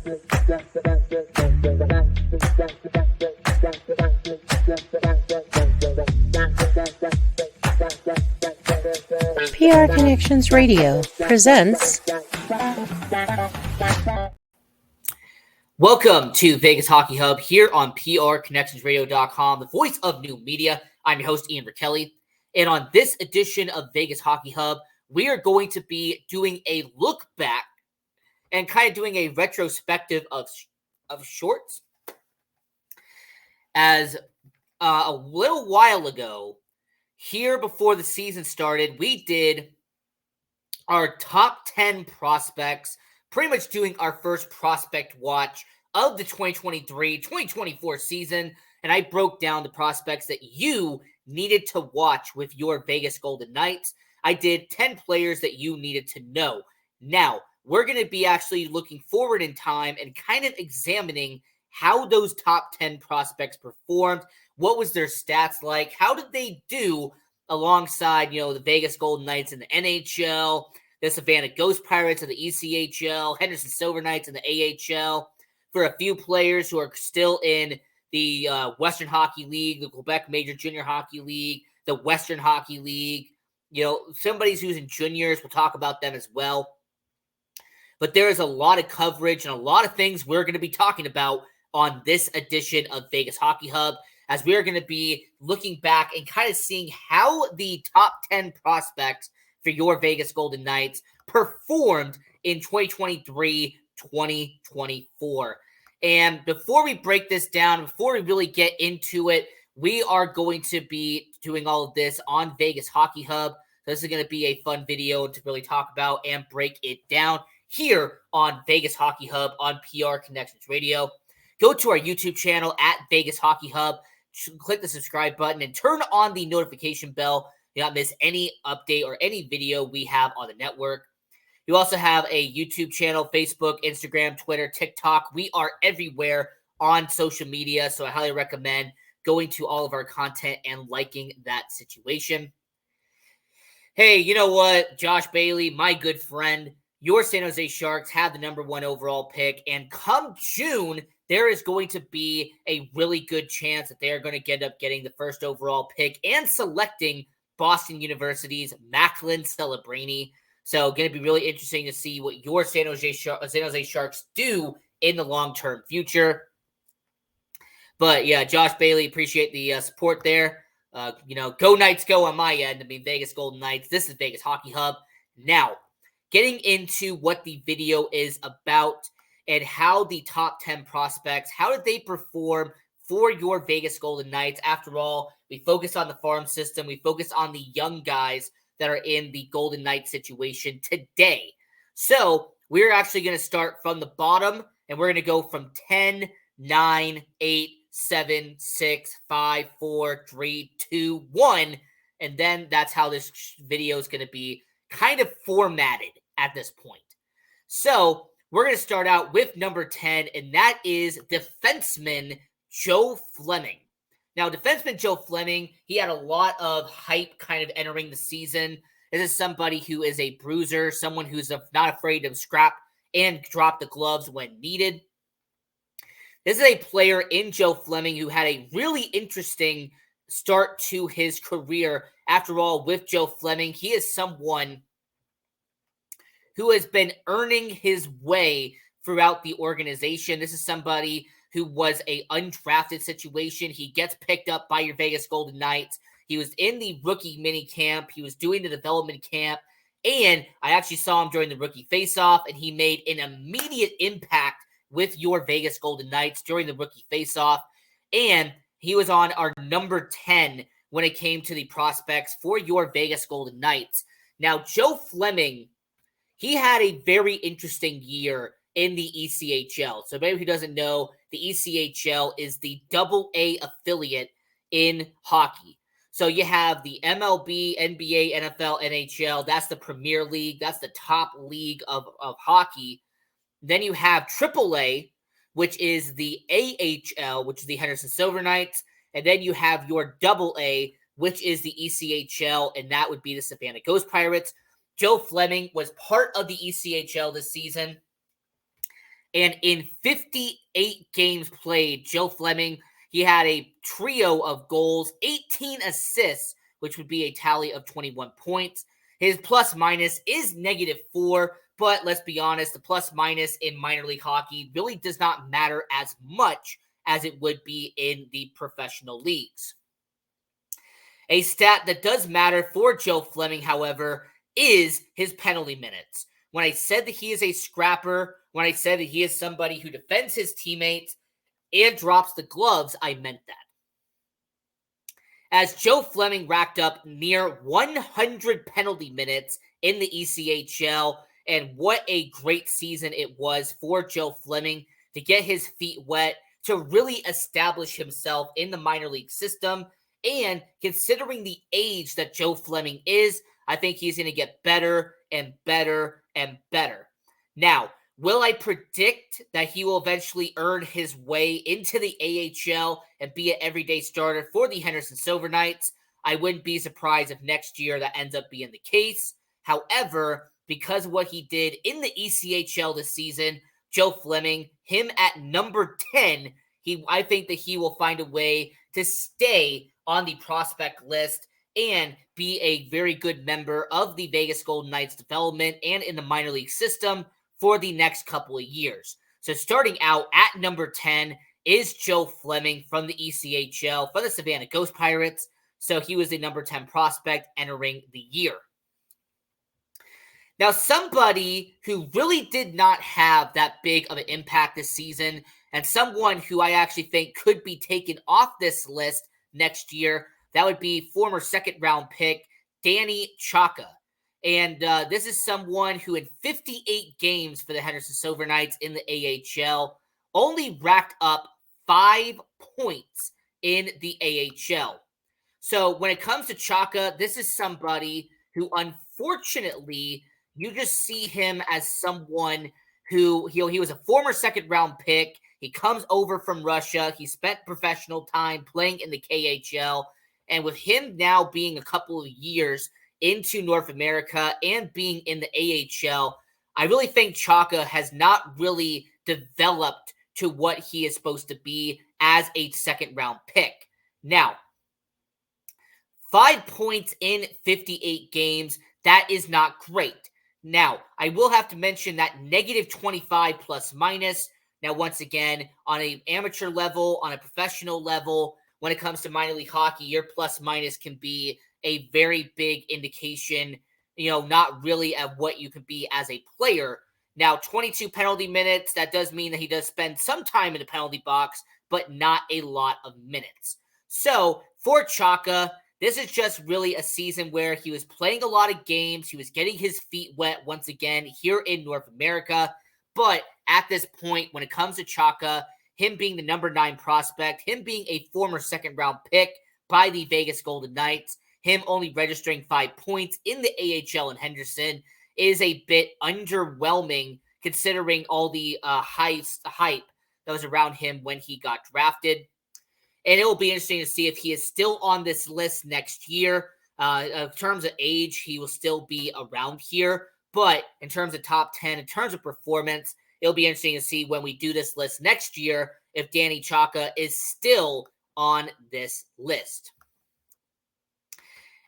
PR Connections Radio presents. Welcome to Vegas Hockey Hub here on PRConnectionsRadio.com, the voice of new media. I'm your host, Ian Rachiele. And on this edition of Vegas Hockey Hub, we are going to be doing a look back and kind of doing a retrospective of shorts. As a little while ago, here before the season started, we did our top 10 prospects, pretty much doing our first prospect watch of the 2023-2024 season, and I broke down the prospects that you needed to watch with your Vegas Golden Knights. I did 10 players that you needed to know. Now, we're going to be actually looking forward in time and kind of examining how those top 10 prospects performed. What was their stats like? How did they do alongside, the Vegas Golden Knights in the NHL, the Savannah Ghost Pirates of the ECHL, Henderson Silver Knights in the AHL, for a few players who are still in the Western Hockey League, the Quebec Major Junior Hockey League, the Western Hockey League, somebody who's in juniors, we'll talk about them as well. But there is a lot of coverage and a lot of things we're going to be talking about on this edition of Vegas Hockey Hub, as we are going to be looking back and kind of seeing how the top 10 prospects for your Vegas Golden Knights performed in 2023-2024. And before we break this down, before we really get into it, we are going to be doing all of this on Vegas Hockey Hub. So this is going to be a fun video to really talk about and break it down here on Vegas Hockey Hub on PR Connections Radio. Go to our YouTube channel at Vegas Hockey Hub. Click the subscribe button and turn on the notification bell. You don't miss any update or any video we have on the network. You also have a YouTube channel, Facebook, Instagram, Twitter, TikTok. We are everywhere on social media, so I highly recommend going to all of our content and liking that situation. Hey, you know what? Josh Bailey, my good friend, your San Jose Sharks have the number 1 overall pick, and come June, there is going to be a really good chance that they are going to end up getting the first overall pick and selecting Boston University's Macklin Celebrini. So going to be really interesting to see what your San Jose Sharks do in the long-term future. But yeah, Josh Bailey, appreciate the support there. Go Knights, go on my end. Vegas Golden Knights. This is Vegas Hockey Hub. Now, getting into what the video is about and how the top 10 prospects, how did they perform for your Vegas Golden Knights? After all, we focus on the farm system. We focus on the young guys that are in the Golden Knights situation today. So we're actually going to start from the bottom, and we're going to go from 10, 9, 8, 7, 6, 5, 4, 3, 2, 1. And then that's how this video is going to be kind of formatted at this point. So we're going to start out with number 10, and that is defenseman Joe Fleming. Now, defenseman Joe Fleming, he had a lot of hype kind of entering the season. This is somebody who is a bruiser, someone who's not afraid to scrap and drop the gloves when needed. This is a player in Joe Fleming who had a really interesting start to his career. After all, with Joe Fleming, he is someone who has been earning his way throughout the organization. This is somebody who was a undrafted situation. He gets picked up by your Vegas Golden Knights. He was in the rookie mini camp. He was doing the development camp. And I actually saw him during the rookie faceoff, and he made an immediate impact with your Vegas Golden Knights during the rookie faceoff. And he was on our number 10 when it came to the prospects for your Vegas Golden Knights. Now, Joe Fleming, he had a very interesting year in the ECHL. So maybe who doesn't know, the ECHL is the AA affiliate in hockey. So you have the MLB, NBA, NFL, NHL. That's the Premier League. That's the top league of hockey. Then you have AAA, which is the AHL, which is the Henderson Silver Knights. And then you have your AA, which is the ECHL, and that would be the Savannah Ghost Pirates. Joe Fleming was part of the ECHL this season. And in 58 games played, Joe Fleming, he had a trio of goals, 18 assists, which would be a tally of 21 points. His plus minus is -4, but let's be honest, the plus minus in minor league hockey really does not matter as much as it would be in the professional leagues. A stat that does matter for Joe Fleming, however, is his penalty minutes. When I said that he is a scrapper, when I said that he is somebody who defends his teammates and drops the gloves, I meant that. As Joe Fleming racked up near 100 penalty minutes in the ECHL, and what a great season it was for Joe Fleming to get his feet wet, to really establish himself in the minor league system. And considering the age that Joe Fleming is, I think he's going to get better and better and better. Now, will I predict that he will eventually earn his way into the AHL and be an everyday starter for the Henderson Silver Knights? I wouldn't be surprised if next year that ends up being the case. However, because of what he did in the ECHL this season, Joe Fleming, him at number 10, I think that he will find a way to stay on the prospect list and be a very good member of the Vegas Golden Knights development and in the minor league system for the next couple of years. So starting out at number 10 is Joe Fleming from the ECHL for the Savannah Ghost Pirates. So he was the number 10 prospect entering the year. Now, somebody who really did not have that big of an impact this season, and someone who I actually think could be taken off this list next year, that would be former second-round pick Danny Chaka. And this is someone who in 58 games for the Henderson Silver Knights in the AHL only racked up 5 points in the AHL. So when it comes to Chaka, this is somebody who unfortunately you just see him as someone who he was a former second-round pick. He comes over from Russia. He spent professional time playing in the KHL. And with him now being a couple of years into North America and being in the AHL, I really think Chaka has not really developed to what he is supposed to be as a second-round pick. Now, 5 points in 58 games, that is not great. Now, I will have to mention that -25 plus minus. Now, once again, on an amateur level, on a professional level, when it comes to minor league hockey, your plus minus can be a very big indication, not really at what you can be as a player. Now, 22 penalty minutes, that does mean that he does spend some time in the penalty box, but not a lot of minutes. So, for Chaka, this is just really a season where he was playing a lot of games. He was getting his feet wet once again here in North America. But at this point, when it comes to Chaka, him being the number 9 prospect, him being a former second-round pick by the Vegas Golden Knights, him only registering 5 points in the AHL in Henderson is a bit underwhelming considering all the hype that was around him when he got drafted. And it will be interesting to see if he is still on this list next year. In terms of age, he will still be around here. But in terms of top 10, in terms of performance, it'll be interesting to see when we do this list next year if Danny Chaka is still on this list.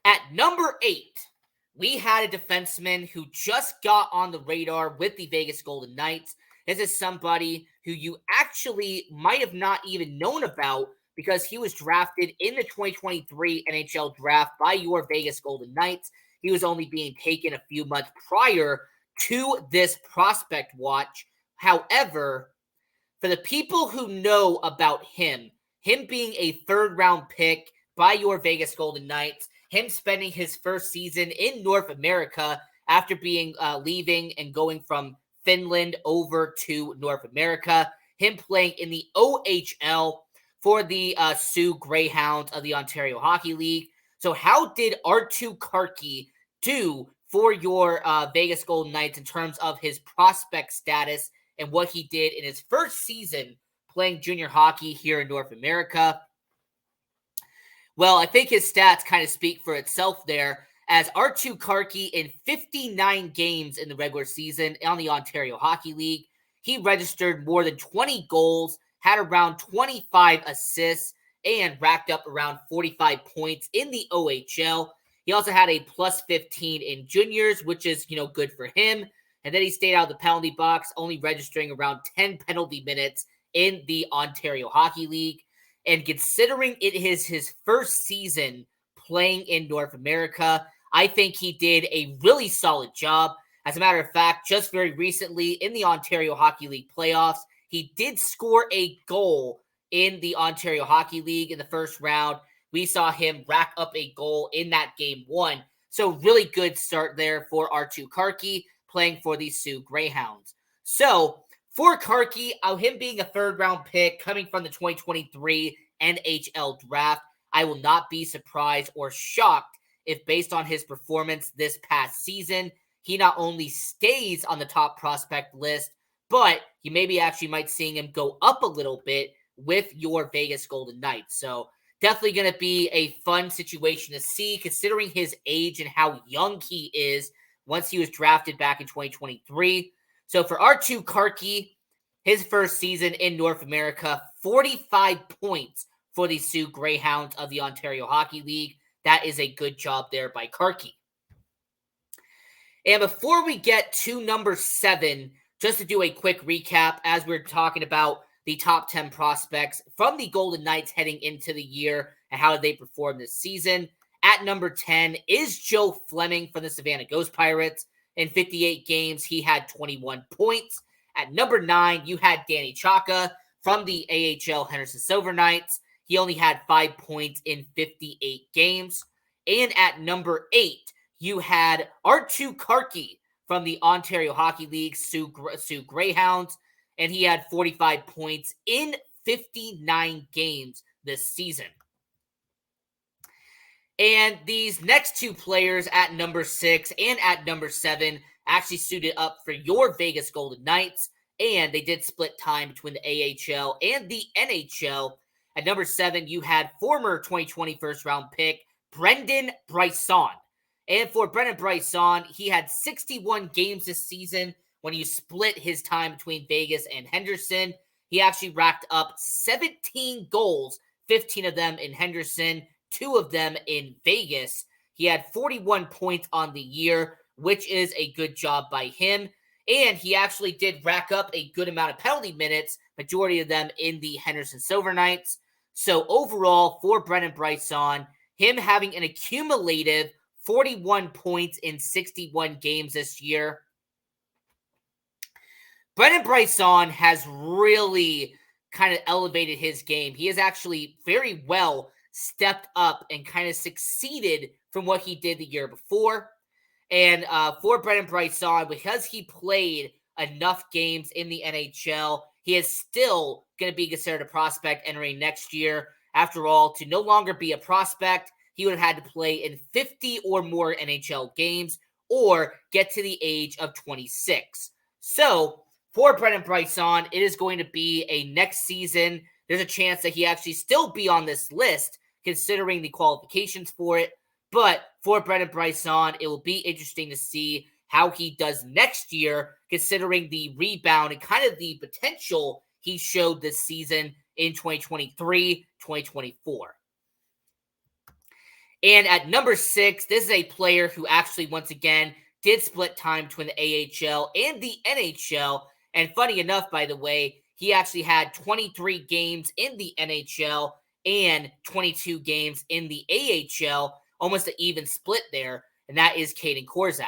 At number 8, we had a defenseman who just got on the radar with the Vegas Golden Knights. This is somebody who you actually might have not even known about because he was drafted in the 2023 NHL draft by your Vegas Golden Knights. He was only being taken a few months prior to this prospect watch. However, for the people who know about him being a third-round pick by your Vegas Golden Knights, him spending his first season in North America after being leaving and going from Finland over to North America, him playing in the OHL for the Sioux Greyhounds of the Ontario Hockey League. So how did Arttu Karkki do for your Vegas Golden Knights in terms of his prospect status and what he did in his first season playing junior hockey here in North America? Well, I think his stats kind of speak for itself there, as Arttu Karkki in 59 games in the regular season on the Ontario Hockey League, he registered more than 20 goals, had around 25 assists, and racked up around 45 points in the OHL. He also had a plus 15 in juniors, which is, good for him. And then he stayed out of the penalty box, only registering around 10 penalty minutes in the Ontario Hockey League. And considering it is his first season playing in North America, I think he did a really solid job. As a matter of fact, just very recently in the Ontario Hockey League playoffs, he did score a goal in the Ontario Hockey League in the first round. We saw him rack up a goal in that game 1. So really good start there for Arttu Karkki playing for the Sioux Greyhounds. So for Karkki, him being a third-round pick coming from the 2023 NHL draft, I will not be surprised or shocked if, based on his performance this past season, he not only stays on the top prospect list, but you maybe actually might seeing him go up a little bit with your Vegas Golden Knights. So definitely going to be a fun situation to see, considering his age and how young he is once he was drafted back in 2023. So for Arttu Karkki, his first season in North America, 45 points for the Sioux Greyhounds of the Ontario Hockey League. That is a good job there by Karkki. And before we get to number 7, just to do a quick recap as we're talking about the top 10 prospects from the Golden Knights heading into the year and how they perform this season. At number 10 is Joe Fleming from the Savannah Ghost Pirates. In 58 games, he had 21 points. At number 9, you had Danny Chaka from the AHL Henderson Silver Knights. He only had 5 points in 58 games. And at number 8, you had Arttu Karkki from the Ontario Hockey League Sioux Greyhounds, and he had 45 points in 59 games this season. And these next two players at number 6 and at number 7 actually suited up for your Vegas Golden Knights, and they did split time between the AHL and the NHL. At number 7, you had former 2020 first-round pick Brendan Brisson. And for Brendan Brisson, he had 61 games this season. When you split his time between Vegas and Henderson, he actually racked up 17 goals, 15 of them in Henderson, 2 of them in Vegas. He had 41 points on the year, which is a good job by him. And he actually did rack up a good amount of penalty minutes, majority of them in the Henderson Silver Knights. So overall, for Brendan Brisson, him having an accumulative 41 points in 61 games this year. Brendan Brisson has really kind of elevated his game. He has actually very well stepped up and kind of succeeded from what he did the year before. And for Brendan Brisson, because he played enough games in the NHL, he is still going to be considered a prospect entering next year. After all, to no longer be a prospect, he would have had to play in 50 or more NHL games or get to the age of 26. So for Brendan Brisson, it is going to be a next season. There's a chance that he actually still be on this list, considering the qualifications for it. But for Brendan Brisson, it will be interesting to see how he does next year, considering the rebound and kind of the potential he showed this season in 2023, 2024. And at number 6, this is a player who actually, once again, did split time between the AHL and the NHL. And funny enough, by the way, he actually had 23 games in the NHL and 22 games in the AHL, almost an even split there, and that is Kaden Korczak.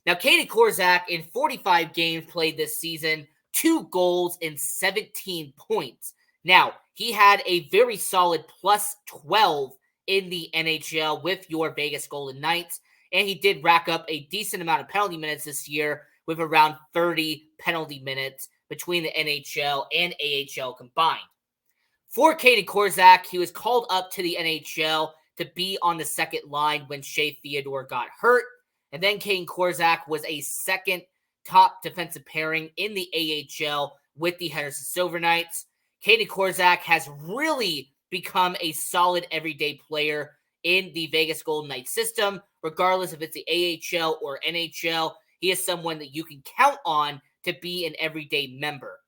Now, Kaden Korczak, in 45 games played this season, 2 goals and 17 points. Now, he had a very solid plus 12 in the NHL with your Vegas Golden Knights, and he did rack up a decent amount of penalty minutes this year with around 30 penalty minutes between the NHL and AHL combined. For Kaden Korczak, he was called up to the NHL to be on the second line when Shea Theodore got hurt, and then Kaden Korczak was a second top defensive pairing in the AHL with the Henderson Silver Knights. Kaden Korczak has really become a solid everyday player in the Vegas Golden Knights system, regardless if it's the AHL or NHL. He is someone that you can count on to be an everyday member.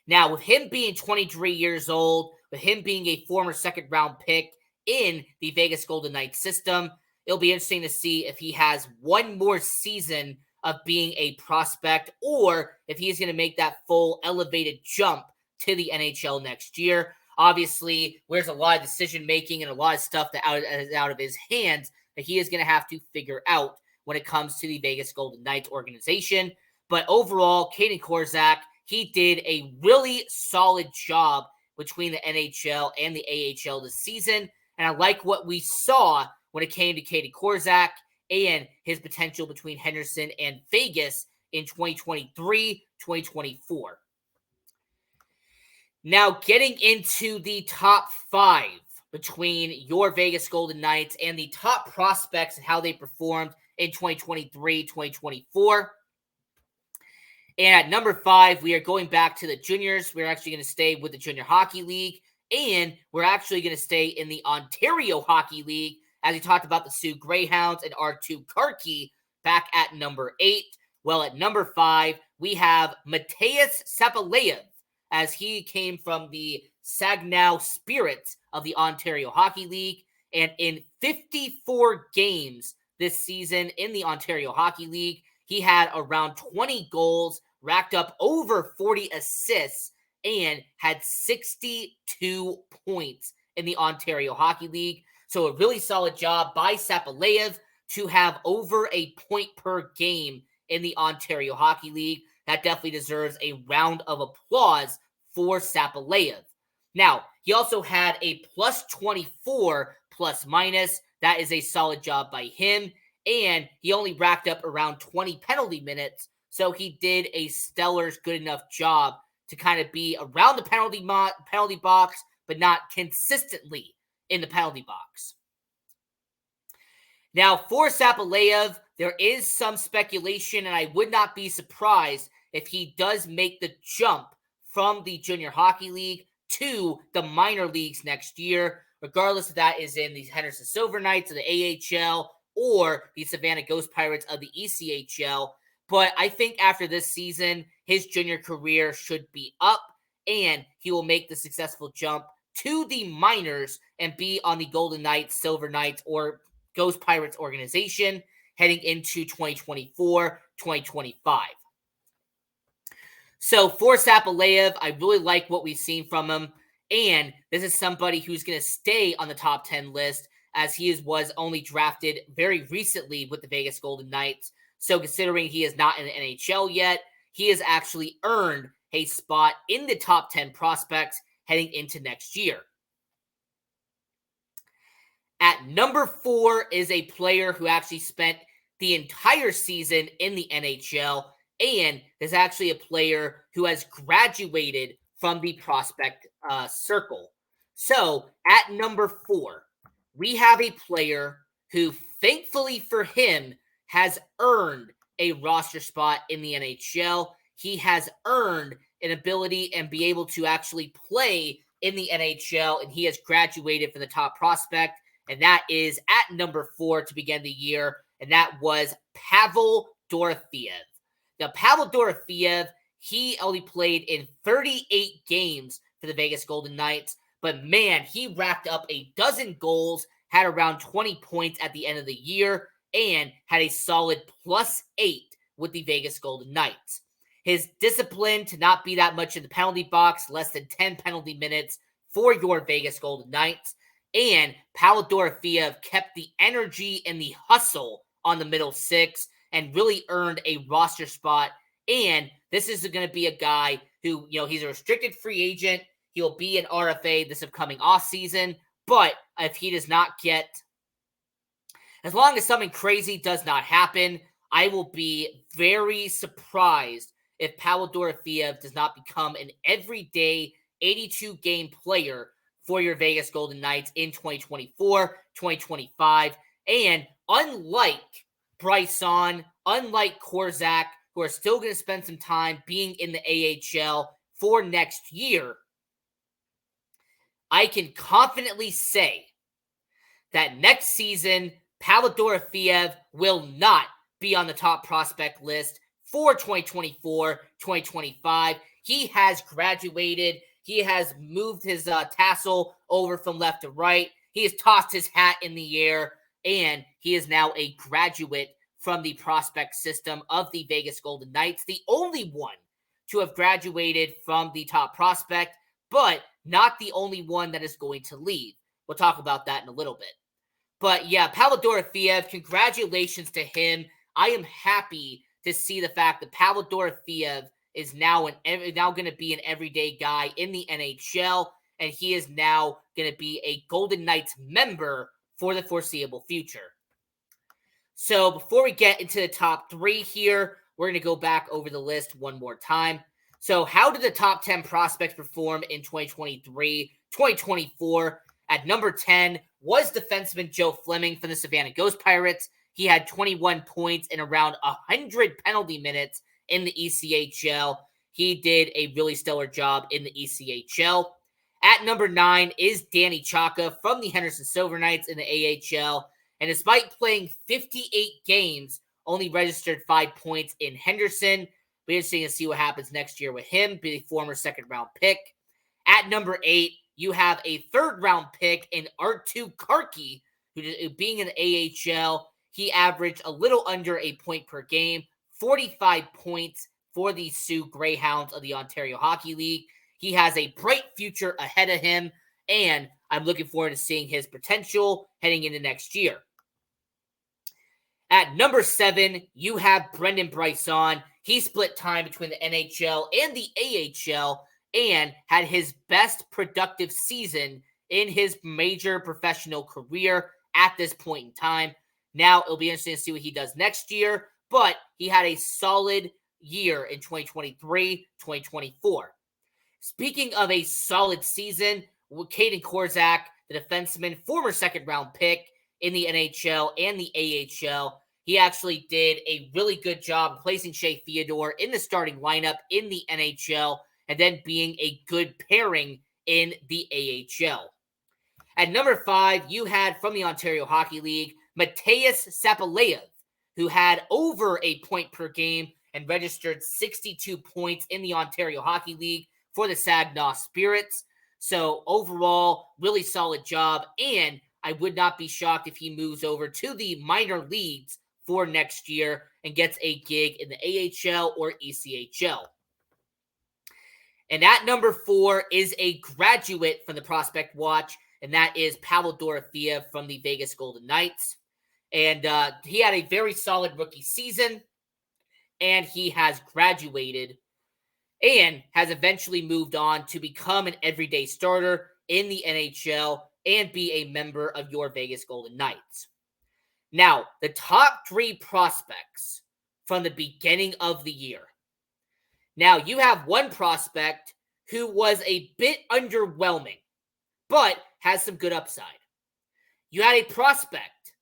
Now, with him being 23 years old, with him being a former second-round pick in the Vegas Golden Knights system, it'll be interesting to see if he has one more season of being a prospect or if he's going to make that full elevated jump to the NHL next year. Obviously, there's a lot of decision-making and a lot of stuff that is out of his hands that he is going to have to figure out when it comes to the Vegas Golden Knights organization. But overall, Kaden Korczak, he did a really solid job between the NHL and the AHL this season. And I like what we saw when it came to Kaden Korczak and his potential between Henderson and Vegas in 2023, 2024. Now, getting into the top 5 between your Vegas Golden Knights and the top prospects and how they performed in 2023, 2024. And at number 5, we are going back to the juniors. We're actually going to stay with the Junior Hockey League, and we're actually going to stay in the Ontario Hockey League, as we talked about the Sioux Greyhounds and R2 Karki back at number 8. Well, at number 5, we have Mateus Sapaleyev, as he came from the Saginaw Spirits of the Ontario Hockey League. And in 54 games this season in the Ontario Hockey League, he had around 20 goals, racked up over 40 assists, and had 62 points in the Ontario Hockey League. So a really solid job by Sapaleyev to have over a point per game in the Ontario Hockey League. That definitely deserves a round of applause for Sapaleyev. Now, he also had a plus 24 plus minus. That is a solid job by him. And he only racked up around 20 penalty minutes. So he did a stellar, good enough job to kind of be around the penalty box, but not consistently in the penalty box. Now, for Sapaleyev, there is some speculation, and I would not be surprised if he does make the jump from the Junior Hockey League to the minor leagues next year, regardless if that is in the Henderson Silver Knights of the AHL or the Savannah Ghost Pirates of the ECHL. But I think after this season, his junior career should be up, and he will make the successful jump to the minors and be on the Golden Knights, Silver Knights, or Ghost Pirates organization heading into 2024, 2025. So for Sapaleyev, I really like what we've seen from him, and this is somebody who's going to stay on the top 10 list, as he was only drafted very recently with the Vegas Golden Knights. So considering he is not in the NHL yet, he has actually earned a spot in the top 10 prospects heading into next year. At number 4 is a player who actually spent the entire season in the NHL, and is actually a player who has graduated from the prospect circle. So at number 4, we have a player who, thankfully for him, has earned a roster spot in the NHL. He has earned an ability and be able to actually play in the NHL, and he has graduated from the top prospect, and that is at number 4 to begin the year, and that was Pavel Dorofeyev. Now, Pavel Dorofeyev, he only played in 38 games for the Vegas Golden Knights, but man, he racked up a dozen goals, had around 20 points at the end of the year, and had a solid +8 with the Vegas Golden Knights. His discipline to not be that much in the penalty box, less than 10 penalty minutes for your Vegas Golden Knights, and Pavel Dorofeyev kept the energy and the hustle on the middle six and really earned a roster spot. And this is going to be a guy who, he's a restricted free agent. He'll be an RFA this upcoming offseason. But if he does not get, as long as something crazy does not happen, I will be very surprised if Pavel Dorofeyev does not become an everyday 82-game player for your Vegas Golden Knights in 2024, 2025. And unlike Bryson, unlike Korczak, who are still going to spend some time being in the AHL for next year, I can confidently say that next season, Pavel Dorofeyev will not be on the top prospect list for 2024-2025. He has graduated. He has moved his tassel over from left to right. He has tossed his hat in the air, and he is now a graduate from the prospect system of the Vegas Golden Knights, the only one to have graduated from the top prospect, but not the only one that is going to leave. We'll talk about that in a little bit. But yeah, Pavel Dorofeev, congratulations to him. I am happy to see the fact that Pavel Dorofeev is now going to be an everyday guy in the NHL, and he is now going to be a Golden Knights member for the foreseeable future. So before we get into the top 3 here, we're going to go back over the list one more time. So how did the top 10 prospects perform in 2023-2024? At number 10 was defenseman Joe Fleming from the Savannah Ghost Pirates. He had 21 points in around 100 penalty minutes in the ECHL. He did a really stellar job in the ECHL. At number 9 is Danny Chaka from the Henderson Silver Knights in the AHL. And despite playing 58 games, only registered 5 points in Henderson. Be interesting to see what happens next year with him, be the former second-round pick. At number 8, you have a third-round pick in Arttu Karki, who, being in the AHL, he averaged a little under a point per game, 45 points for the Sioux Greyhounds of the Ontario Hockey League. He has a bright future ahead of him, and I'm looking forward to seeing his potential heading into next year. At number 7, you have Brendan Bryson. He split time between the NHL and the AHL and had his best productive season in his major professional career at this point in time. Now, it'll be interesting to see what he does next year, but he had a solid year in 2023-2024. Speaking of a solid season, Caden Korzak, the defenseman, former second-round pick in the NHL and the AHL, he actually did a really good job placing Shea Theodore in the starting lineup in the NHL and then being a good pairing in the AHL. At number 5, you had from the Ontario Hockey League, Mateus Sapaleyev, who had over a point per game and registered 62 points in the Ontario Hockey League for the Saginaw Spirits. So overall, really solid job, and I would not be shocked if he moves over to the minor leagues for next year and gets a gig in the AHL or ECHL. And at number 4 is a graduate from the Prospect Watch, and that is Pavel Dorofeev from the Vegas Golden Knights. And he had a very solid rookie season, and he has graduated and has eventually moved on to become an everyday starter in the NHL and be a member of your Vegas Golden Knights. Now, the top 3 prospects from the beginning of the year. Now, you have one prospect who was a bit underwhelming, but has some good upside. You had a prospect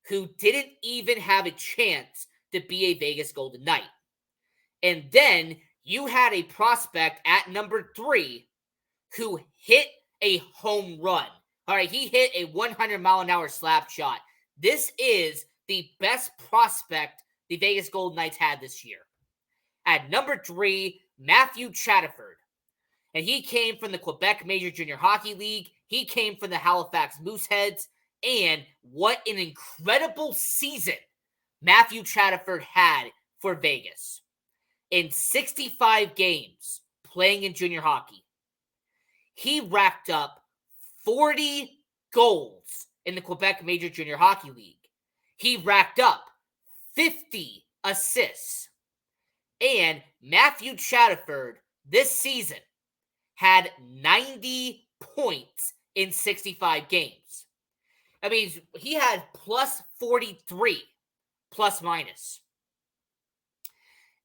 who didn't even have a chance to be a Vegas Golden Knight. And then you had a prospect at number 3 who hit a home run. All right, he hit a 100-mile-an-hour slap shot. This is the best prospect the Vegas Golden Knights had this year. At number 3, Matthew Chatterford. And he came from the Quebec Major Junior Hockey League. He came from the Halifax Mooseheads. And what an incredible season Matthew Chatterford had for Vegas. In 65 games playing in junior hockey, he racked up 40 goals in the Quebec Major Junior Hockey League. He racked up 50 assists. And Matthew Chatterford this season had 90 points in 65 games. I mean, he had plus 43, plus minus.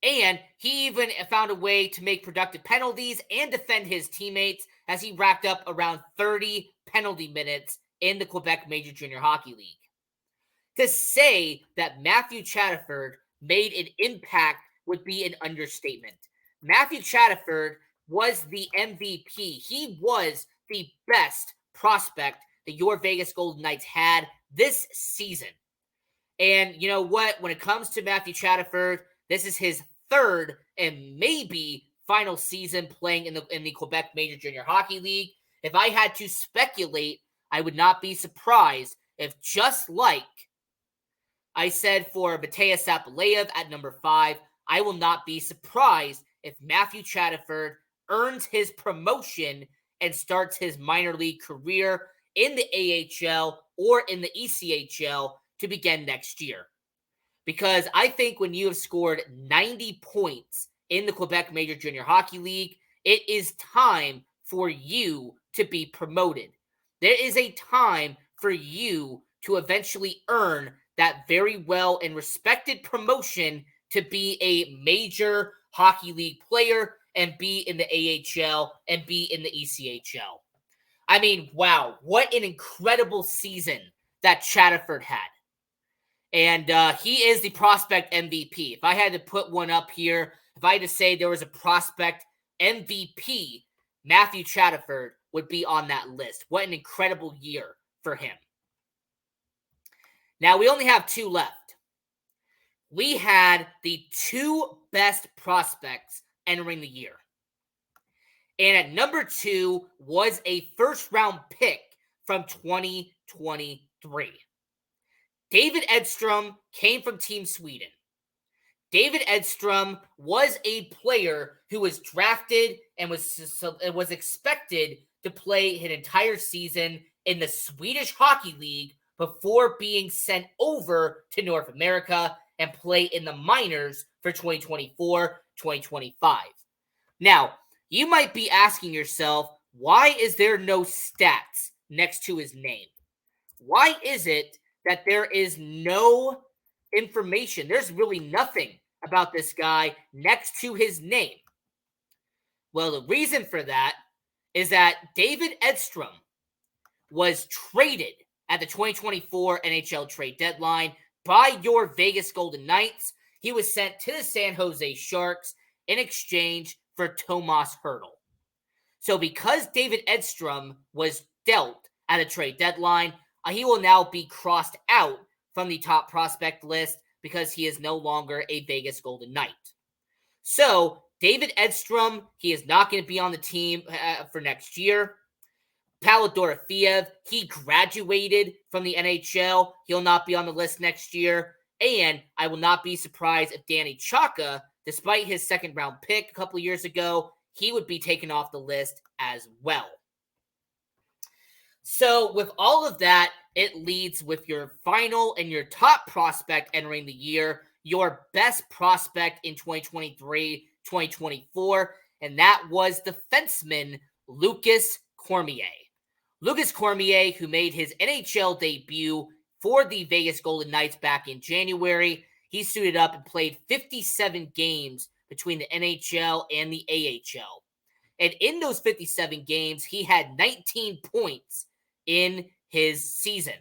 And he even found a way to make productive penalties and defend his teammates as he racked up around 30 penalty minutes in the Quebec Major Junior Hockey League. To say that Matthew Chatterford made an impact would be an understatement. Matthew Chatterford was the MVP. He was the best prospect that your Vegas Golden Knights had this season. And you know what? When it comes to Matthew Chatterford, this is his third and maybe final season playing in the Quebec Major Junior Hockey League. If I had to speculate, I would not be surprised if, just like I said for Mateus Sapaleyev at number 5, I will not be surprised if Matthew Chatterford earns his promotion and starts his minor league career in the AHL or in the ECHL to begin next year. Because I think when you have scored 90 points in the Quebec Major Junior Hockey League, it is time for you to be promoted. There is a time for you to eventually earn that very well and respected promotion to be a major hockey league player and be in the AHL and be in the ECHL. I mean, wow, what an incredible season that Chatterford had. And he is the prospect MVP. If I had to put one up here, if I had to say there was a prospect MVP, Matthew Chatterford would be on that list. What an incredible year for him. Now, we only have 2 left. We had the 2 best prospects entering the year. And at number 2 was a first-round pick from 2023. David Edstrom came from Team Sweden. David Edstrom was a player who was drafted and was expected to play his entire season in the Swedish Hockey League before being sent over to North America and play in the minors for 2024-2025. Now, you might be asking yourself, why is there no stats next to his name? Why is it that there is no information? There's really nothing about this guy next to his name. Well, the reason for that is that David Edstrom was traded at the 2024 NHL trade deadline by your Vegas Golden Knights. He was sent to the San Jose Sharks in exchange for Tomas Hertl. So because David Edstrom was dealt at the trade deadline, he will now be crossed out from the top prospect list because he is no longer a Vegas Golden Knight. So David Edstrom, he is not going to be on the team for next year. Pavel Dorofeyev, he graduated from the NHL. He'll not be on the list next year. And I will not be surprised if Danny Chaka, despite his second-round pick a couple years ago, he would be taken off the list as well. So with all of that, it leads with your final and your top prospect entering the year, your best prospect in 2023-2024, and that was defenseman Lucas Cormier. Lucas Cormier, who made his NHL debut for the Vegas Golden Knights back in January, he suited up and played 57 games between the NHL and the AHL. And in those 57 games, he had 19 points in his season.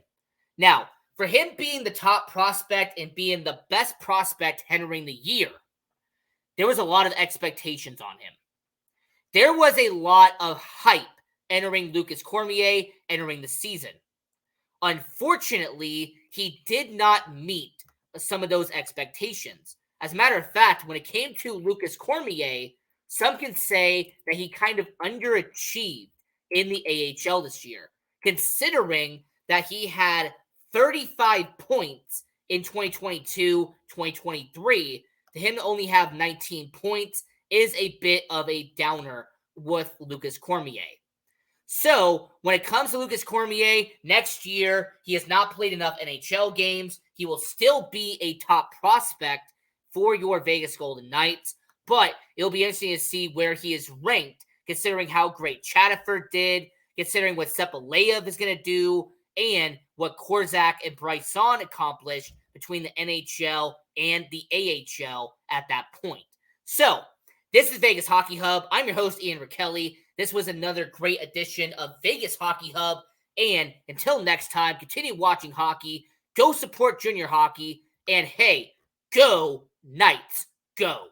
Now, for him being the top prospect and being the best prospect entering the year, there was a lot of expectations on him. There was a lot of hype entering Lucas Cormier, entering the season. Unfortunately, he did not meet some of those expectations. As a matter of fact, when it came to Lucas Cormier, some can say that he kind of underachieved in the AHL this year, considering that he had 35 points in 2022-2023. To him to only have 19 points is a bit of a downer with Lucas Cormier. So, when it comes to Lucas Cormier, next year, he has not played enough NHL games. He will still be a top prospect for your Vegas Golden Knights, but it'll be interesting to see where he is ranked, considering how great Chatterford did, considering what Sapaleyev is going to do, and what Korzak and Bryson accomplished between the NHL and the AHL at that point. So, this is Vegas Hockey Hub. I'm your host, Ian Rachiele. This was another great edition of Vegas Hockey Hub. And until next time, continue watching hockey. Go support junior hockey. And hey, go Knights, go.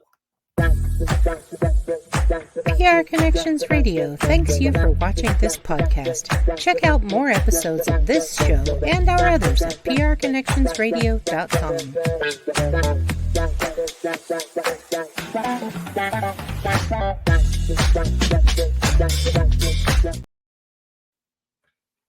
PR Connections Radio thanks you for watching this podcast. Check out more episodes of this show and our others at prconnectionsradio.com.